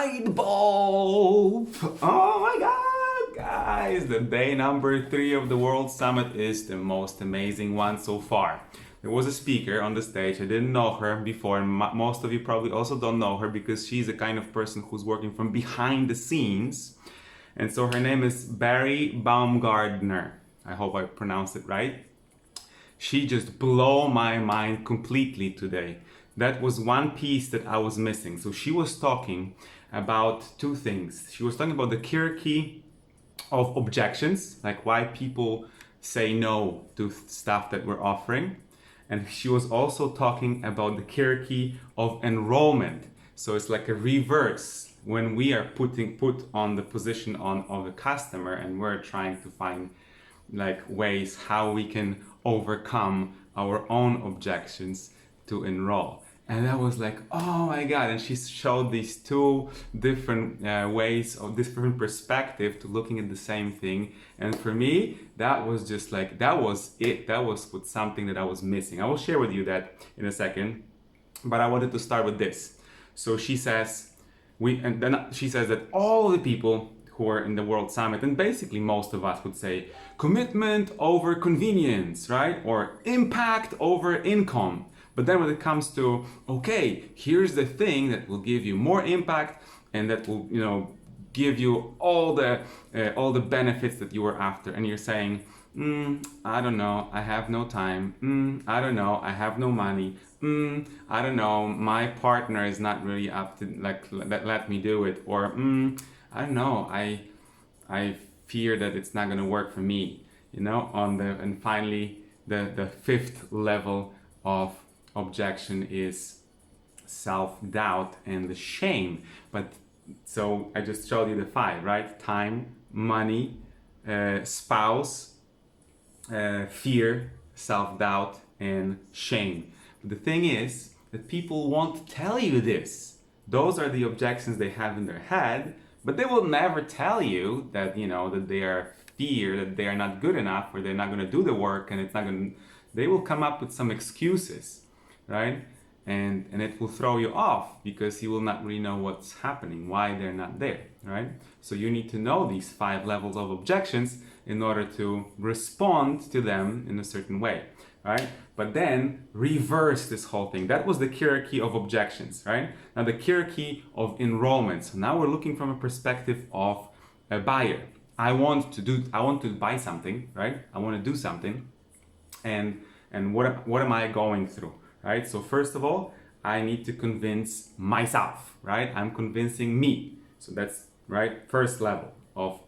light bulb. Oh my God, guys, the day number 3 of the World Summit is the most amazing one so far. There was a speaker on the stage. I didn't know her before, and most of you probably also don't know her because she's the kind of person who's working from behind the scenes. And so her name is Bari Baumgardner. I hope I pronounced it right. She just blew my mind completely today. That was one piece that I was missing. So she was talking about two things. She was talking about the hierarchy of objections, like why people say no to stuff that we're offering. And she was also talking about the hierarchy of enrollment. So it's like a reverse when we are put on the position of the customer and we're trying to find like ways how we can overcome our own objections to enroll. And I was like, oh my God. And she showed these two different ways of different perspective to looking at the same thing. And for me, that was just like, that was it. That was something that I was missing. I will share with you that in a second, but I wanted to start with this. So she says, and then she says that all the people who are in the World Summit, and basically most of us would say commitment over convenience, right? Or impact over income. But then when it comes to, okay, here's the thing that will give you more impact and that will, give you all the benefits that you were after, and you're saying, I don't know, I have no time. I don't know, I have no money. I don't know, my partner is not really up to let me do it, or I don't know, I fear that it's not gonna work for me, and finally the fifth level of objection is self-doubt and the shame. But so I just showed you the 5, right? Time, money, spouse, fear, self-doubt, and shame. But the thing is that people won't tell you this. Those are the objections they have in their head, but they will never tell you that, that they are fear, that they are not good enough, or they're not going to do the work, and it's not going to, they will come up with some excuses, right? And it will throw you off because you will not really know what's happening, why they're not there, right? So you need to know these 5 levels of objections in order to respond to them in a certain way, right? But then reverse this whole thing. That was the hierarchy of objections, right? Now the hierarchy of enrollment. So now we're looking from a perspective of a buyer. I want to buy something, right? I want to do something, and what am I going through? Right? So first of all, I need to convince myself, right? I'm convincing me. So that's right, first level of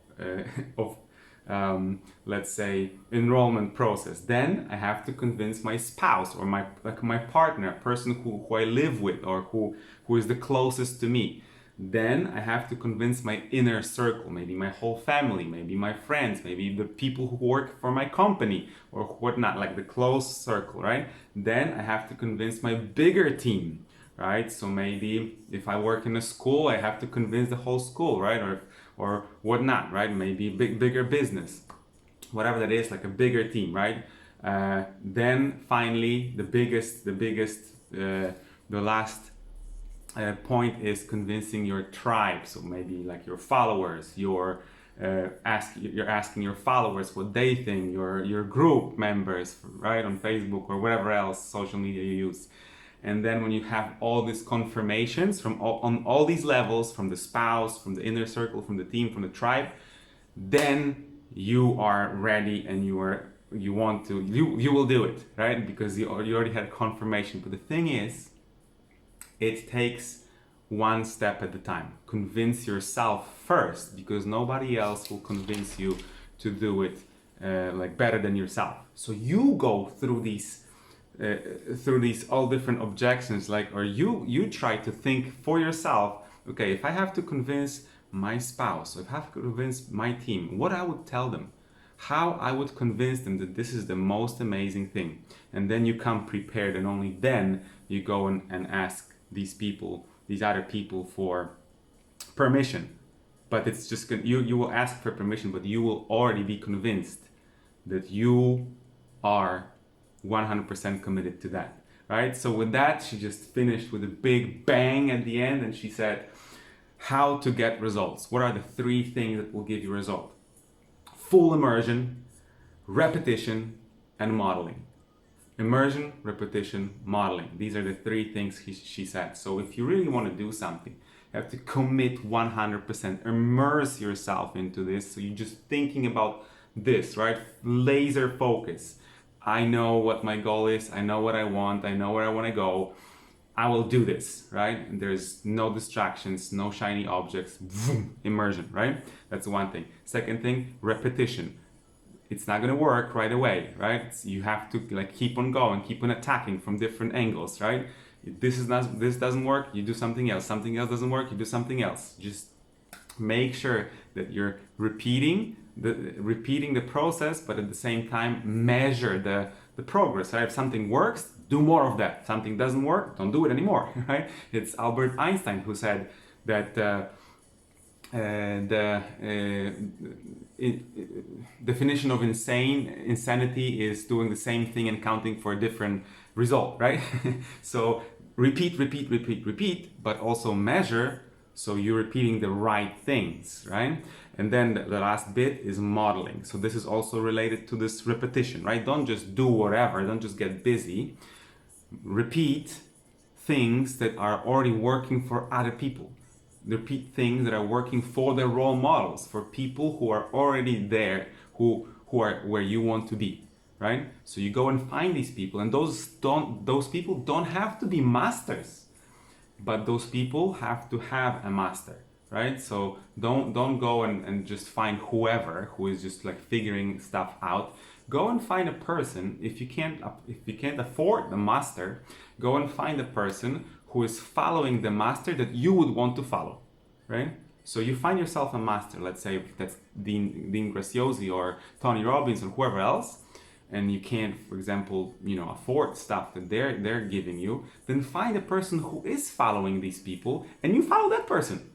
let's say enrollment process. Then I have to convince my spouse or my partner, person who I live with, or who is the closest to me. Then I have to convince my inner circle, maybe my whole family, maybe my friends, maybe the people who work for my company or whatnot, like the close circle, right? Then I have to convince my bigger team, right? So maybe if I work in a school, I have to convince the whole school, right? Or whatnot, right? Maybe bigger business, whatever that is, like a bigger team, right? Then finally, the last point is convincing your tribe. So maybe like your followers, you're asking your followers what they think, your group members, right, on Facebook or whatever else social media you use. And then when you have all these confirmations on all these levels, from the spouse, from the inner circle, from the team, from the tribe, then you are ready and you will do it, right? Because you already had confirmation. But the thing is, it takes one step at a time. Convince yourself first, because nobody else will convince you to do it better than yourself. So you go through these all different objections, or you try to think for yourself. Okay, if I have to convince my spouse, or if I have to convince my team, what I would tell them, how I would convince them that this is the most amazing thing. And then you come prepared, and only then you go and ask these other people for permission. But it's just you will ask for permission, but you will already be convinced that you are 100% committed to that, right? So with that, she just finished with a big bang at the end, and she said, how to get results. What are the 3 things that will give you result? Full immersion, repetition, and modeling. Immersion, repetition, modeling. These are the 3 things she said. So if you really want to do something, you have to commit 100%, immerse yourself into this. So you're just thinking about this, right? Laser focus. I know what my goal is. I know what I want. I know where I want to go. I will do this, right? And there's no distractions, no shiny objects. Vroom, immersion, right? That's one thing. Second thing, repetition. It's not gonna work right away, right? You have to like keep on going, keep on attacking from different angles, right? This doesn't work, you do something else. Something else doesn't work, you do something else. Just make sure that you're repeating the process, but at the same time measure the progress. Right? If something works, do more of that. Something doesn't work, don't do it anymore. Right? It's Albert Einstein who said that definition of insanity is doing the same thing and counting for a different result, right? So repeat, but also measure, so you're repeating the right things, right? And then the last bit is modeling. So this is also related to this repetition, right? Don't just do whatever, don't just get busy. Repeat things that are already working for other people. Repeat things that are working for the role models, for people who are already there, who are where you want to be, right? So you go and find these people, and those people don't have to be masters, but those people have to have a master, right? So don't go and just find whoever who is just like figuring stuff out. Go and find a person. If you can't afford the master, go and find a person who is following the master that you would want to follow, right? So you find yourself a master, let's say that's Dean Graziosi or Tony Robbins or whoever else, and you can't, for example, afford stuff that they're giving you, then find a person who is following these people and you follow that person.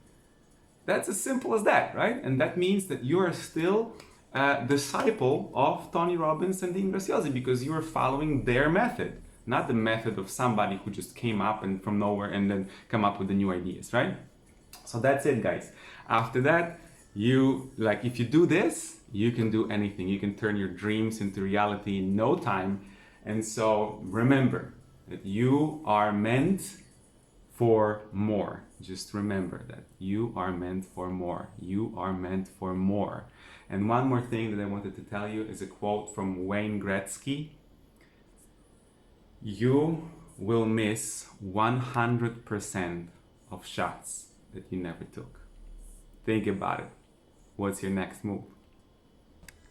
That's as simple as that, right? And that means that you are still a disciple of Tony Robbins and Dean Graziosi because you are following their method, not the method of somebody who just came up and from nowhere and then come up with the new ideas, right? So that's it, guys. After that, if you do this, you can do anything. You can turn your dreams into reality in no time. And so remember that you are meant for more. Just remember that you are meant for more. You are meant for more. And one more thing that I wanted to tell you is a quote from Wayne Gretzky. You will miss 100% of shots that you never took. Think about it. What's your next move?